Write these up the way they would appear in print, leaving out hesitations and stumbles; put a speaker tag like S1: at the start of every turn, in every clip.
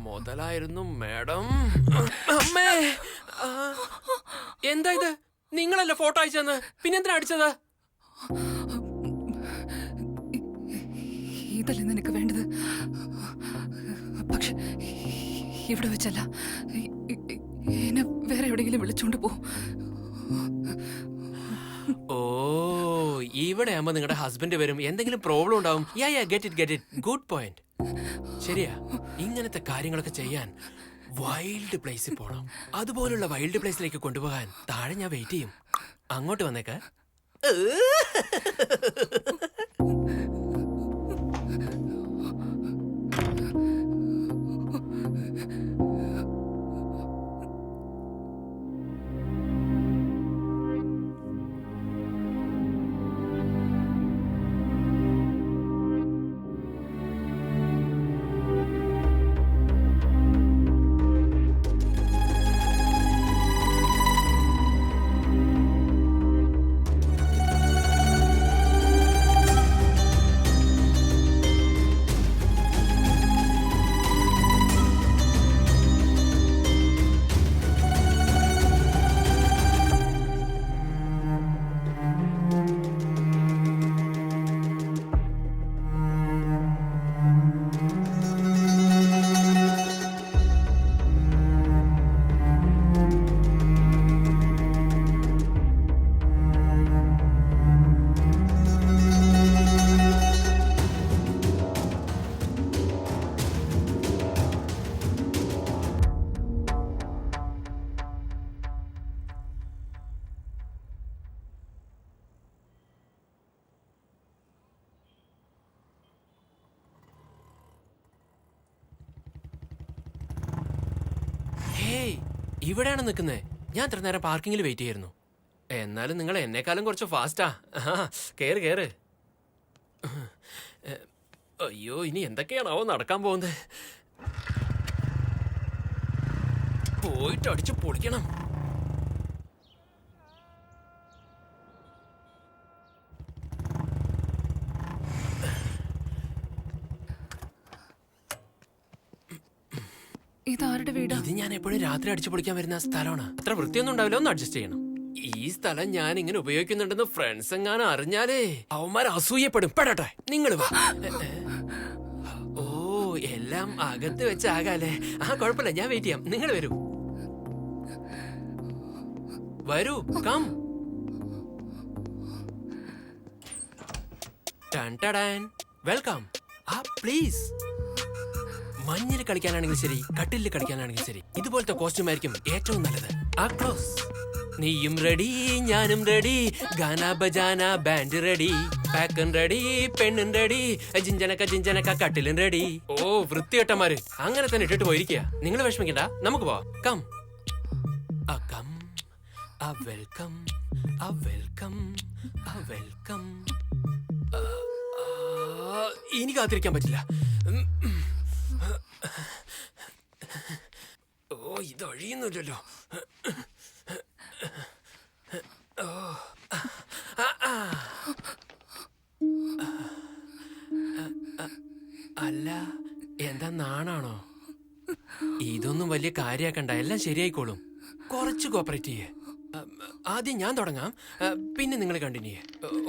S1: മുതലായിരുന്നു madam. അമ്മേ, എന്താ ഇത്? നിങ്ങളല്ലേ ഫോട്ടോ അയച്ചെന്ന്, പിന്നെന്തിനാ അടിച്ചത്?
S2: ഇതല്ലേ നിനക്ക് വേണ്ടത്? പക്ഷെ ഇവിടെ വെച്ചല്ല, എന്നെ വേറെ എവിടെയെങ്കിലും വിളിച്ചോണ്ട് പോ.
S1: ഓ, ഇവിടെ ആകുമ്പോ നിങ്ങളുടെ ഹസ്ബൻഡ് വരും, എന്തെങ്കിലും പ്രോബ്ലം ഉണ്ടാവും. Get it good point. ശരിയാ, ഇങ്ങനത്തെ കാര്യങ്ങളൊക്കെ ചെയ്യാൻ വൈൽഡ് പ്ലേസിൽ പോണം. അതുപോലുള്ള വൈൽഡ് പ്ലേസിലേക്ക് കൊണ്ടുപോകാൻ താഴെ ഞാൻ വെയിറ്റ് ചെയ്യും. അങ്ങോട്ട് വന്നേക്ക. ഇവിടെയാണ് നിൽക്കുന്നത്. ഞാൻ ഇത്ര നേരം പാർക്കിങ്ങിൽ വെയിറ്റ് ചെയ്യായിരുന്നു. എന്നാലും നിങ്ങൾ എന്നെക്കാളും കുറച്ച് ഫാസ്റ്റാ. കേറ് കേറ്. അയ്യോ, ഇനി എന്തൊക്കെയാണാവോ നടക്കാൻ പോകുന്നത്. പോയിട്ട് അടിച്ച് പൊളിക്കണം.
S2: ഇതാരുടെ വീടാ?
S1: ഇത് ഞാൻ എപ്പോഴും രാത്രി അടിച്ചു പൊളിക്കാൻ വരുന്ന സ്ഥലമാണ്. അത്ര വൃത്തിയൊന്നും ഉണ്ടാവില്ല, ഒന്ന് അഡ്ജസ്റ്റ് ചെയ്യണം. ഈ സ്ഥലം ഞാൻ ഇങ്ങനെ ഉപയോഗിക്കുന്നുണ്ടെന്ന് ഫ്രണ്ട്സ് എങ്ങാനും അറിഞ്ഞാലേ അവന്മാർ അസൂയപ്പെടും. പെടട്ടെ, നിങ്ങൾ വാ. ഓ, എല്ലാം അകത്ത് വെച്ചാകാലേ. കുഴപ്പമില്ല, ഞാൻ വെയിറ്റ് ചെയ്യാം. നിങ്ങൾ വരൂ വരൂ, കം. വെൽക്കം. പ്ലീസ്. മഞ്ഞിൽ കളിക്കാനാണെങ്കിൽ ശരി, കട്ടിലിൽ കളിക്കാനാണെങ്കിൽ ശരി, ഇതുപോലത്തെ കോസ്റ്റ്യൂം ആയിരിക്കും ഏറ്റവും നല്ലത്. ക്ലോസ്. നീയും റെഡി, ഞാനും റെഡി, ഗാന ബജാന ബാൻഡ് റെഡി, പാക്കൻ റെഡി, പെണ്ണും റെഡി, ജിഞ്ചനക്ക കട്ടിലും റെഡി. ഓ, വൃത്തികെട്ടന്മാര് അങ്ങനെ തന്നെ ഇട്ടിട്ട് പോയിരിക്കുക. നിങ്ങൾ വിഷമിക്കണ്ട, നമുക്ക് പോവാം. Come. Come. Welcome. Welcome. Welcome. ഇനി കാത്തിരിക്കാൻ പറ്റില്ല. ഓ, ഇത് ഒഴിയുന്നില്ലല്ലോ. അല്ല, എന്താ നാണാണോ? ഇതൊന്നും വലിയ കാര്യാക്കണ്ട, എല്ലാം ശരിയായിക്കോളും. കുറച്ച് കോപ്പറേറ്റ് ചെയ്യേ. ആദ്യം ഞാൻ തുടങ്ങാം, പിന്നെ നിങ്ങൾ കണ്ടിന്യൂ.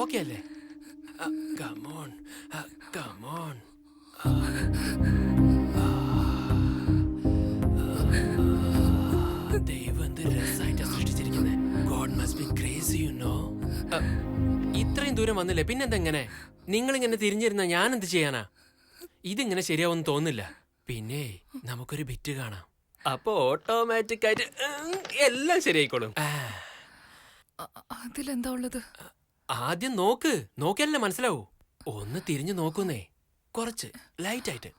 S1: ഓക്കെ അല്ലേ? Come on come on. ദൈവം എന്ത് രസമായിട്ടാ സൃഷ്ടിച്ചിരിക്കുന്നത്. God must be crazy, you know. ഇത്രയും ദൂരം വന്നില്ലേ, പിന്നെന്തെങ്ങനെ? നിങ്ങളിങ്ങനെ തിരിഞ്ഞിരുന്ന ഞാൻ എന്ത് ചെയ്യാനാ? ഇതിങ്ങനെ ശരിയാവുമെന്ന് തോന്നില്ല. പിന്നെ നമുക്കൊരു ബിറ്റ് കാണാം, അപ്പൊ ഓട്ടോമാറ്റിക് ആയിട്ട് എല്ലാം ശരിയായിക്കോളും.
S2: അതിലെന്താ ഉള്ളത്?
S1: ആദ്യം നോക്കിയാലല്ലേ മനസ്സിലാവൂ. ഒന്ന് തിരിഞ്ഞു നോക്കുന്നേ, കുറച്ച് ലൈറ്റ് ആയിട്ട്.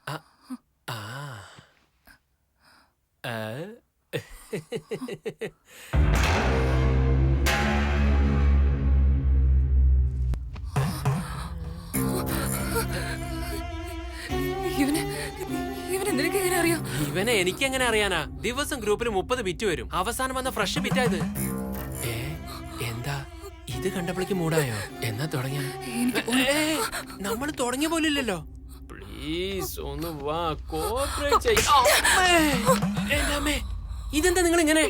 S1: ഇവനെ എനിക്ക് എങ്ങനെ അറിയാനാ? ദിവസം ഗ്രൂപ്പിൽ 30 ബിറ്റ് വരും. അവസാനം വന്ന ഫ്രഷ് ബിറ്റായത്. എന്താ ഇത് കണ്ടപ്പോഴേക്ക് മൂടായോ? എന്നാ തുടങ്ങിയ? നമ്മൾ തുടങ്ങിയ പോലില്ലല്ലോ. പ്ലീസ് ഒന്ന് വാ, കോപ്പറേറ്റ് ചെയ്യ്. ഇതെന്താ നിങ്ങൾ ഇങ്ങനെ?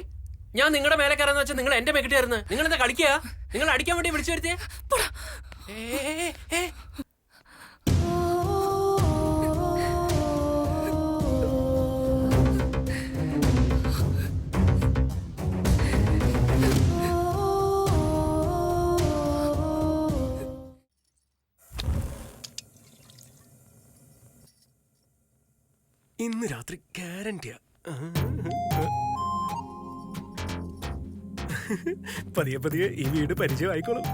S1: ഞാൻ നിങ്ങളുടെ മേലെ കയറാന്ന് വെച്ചാൽ നിങ്ങൾ എന്റെ മെക്കിട്ടായിരുന്നു. നിങ്ങൾ എന്താ കളിക്കുക? നിങ്ങൾ അടിക്കാൻ വേണ്ടി വിളിച്ചു വരുത്തിയേ?
S3: ഇന്ന് രാത്രി ഗ്യാരണ്ടിയാ. പതിയെ പതിയെ ഈ വീട് പരിചയമായിക്കോളും.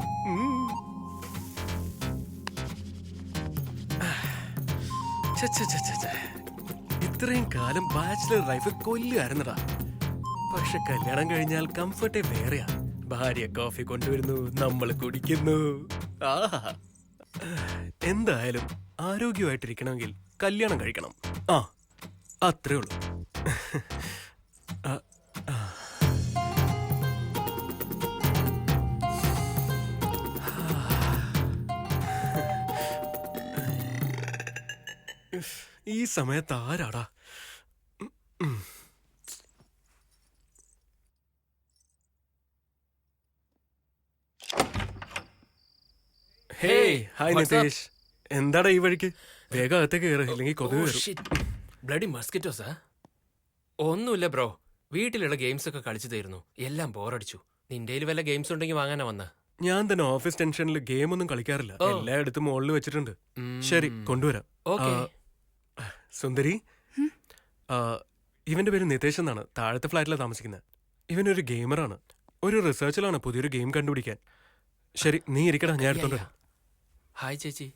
S3: ഇത്രയും കാലം ബാച്ചിലർ ലൈഫ് കൊല്ലുകാരുന്നടാ. പക്ഷെ കല്യാണം കഴിഞ്ഞാൽ കംഫർട്ടേ വേറെയാ. ഭാര്യ കോഫി കൊണ്ടുവരുന്നു, നമ്മൾ കുടിക്കുന്നു. ആഹാ, എന്തായാലും ആരോഗ്യമായിട്ടിരിക്കണമെങ്കിൽ കല്യാണം കഴിക്കണം. ആ, അത്രേ ഉള്ളൂ. ഈ സമയത്ത് ആരാടാ? ഹായ് നിതേഷ്, എന്താടാ ഈ വഴിക്ക്? വേഗം അകത്തേക്ക് കയറി, ഇല്ലെങ്കിൽ കൊതുക് കയറും.
S1: ബ്ലഡി മസ്കിറ്റോസാ? ഒന്നുമില്ല ബ്രോ, വീട്ടിലുള്ള ഗെയിംസ് ഒക്കെ കളിച്ചു തീർന്നു. എല്ലാം ബോറടിച്ചു. നിന്റെ വല്ല ഗെയിംസ് ഉണ്ടെങ്കിൽ വാങ്ങാനാ വന്ന.
S3: ഞാൻ തന്നെ ഓഫീസ് ടെൻഷനിൽ ഗെയിം ഒന്നും കളിക്കാറില്ല. എല്ലായിടത്തും മുകളിൽ വെച്ചിട്ടുണ്ട്. ശരി, കൊണ്ടുവരാം. സുന്ദരി, ഇവന്റെ പേര് നിതേഷ് എന്നാണ്. താഴത്തെ ഫ്ലാറ്റിലാണ് താമസിക്കുന്നത്. ഇവനൊരു ഗെയിമറാണ്. ഒരു റിസർച്ചിലാണ് പുതിയൊരു ഗെയിം കണ്ടുപിടിക്കാൻ. ശരി, നീ ഇരിക്കടാ, ഞാൻ എടുത്തോണ്ട് വരാം.
S1: ഹായ് ചേച്ചി.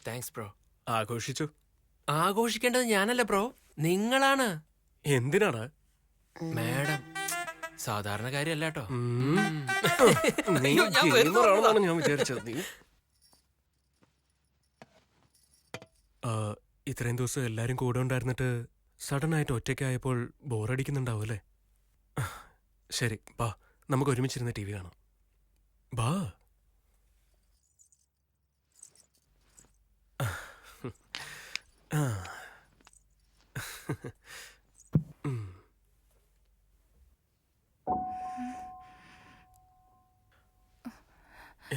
S1: Thanks bro.
S3: ആഘോഷിച്ചു.
S1: ആഘോഷിക്കേണ്ടത് ഞാനല്ല ബ്രോ, നിങ്ങളാണ്.
S3: എന്തിനാടാ?
S1: മാഡം സാധാരണക്കാരിയല്ല കേട്ടോ.
S3: ഞാൻ വിചാരിച്ചത്. ഇത്രയും ദിവസം എല്ലാരും കൂടെ ഉണ്ടായിരുന്നിട്ട് സഡൻ ആയിട്ട് ഒറ്റയ്ക്കായപ്പോൾ ബോറടിക്കുന്നുണ്ടാവും അല്ലേ? ശരി, ബാ, നമുക്ക് ഒരുമിച്ചിരുന്ന് TV കാണാം. ബാ.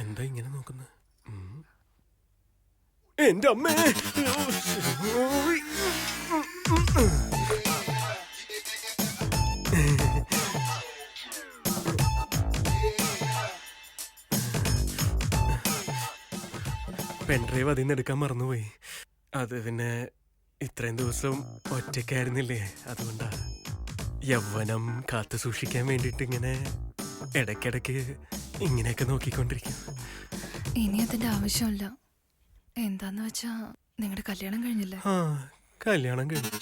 S3: എന്താ ഇങ്ങനെ നോക്കുന്നത്? എന്റെ അമ്മേ! പെൺഡ്രൈവ് അതിൽ നിന്ന് എടുക്കാൻ മറന്നുപോയി. അത് പിന്നെ ഇത്രയും ദിവസം ഒറ്റയ്ക്കായിരുന്നില്ലേ, അതുകൊണ്ടാ. യൗവനം കാത്തു സൂക്ഷിക്കാൻ വേണ്ടിട്ട് ഇങ്ങനെ ഇടയ്ക്കിടയ്ക്ക് ഇങ്ങനെയൊക്കെ നോക്കിക്കൊണ്ടിരിക്കും.
S2: ഇനി അതിന്റെ ആവശ്യമില്ല. എന്താന്ന് വെച്ചാ നിങ്ങളുടെ കല്യാണം കഴിഞ്ഞില്ലേ?
S3: കല്യാണം കഴിഞ്ഞു.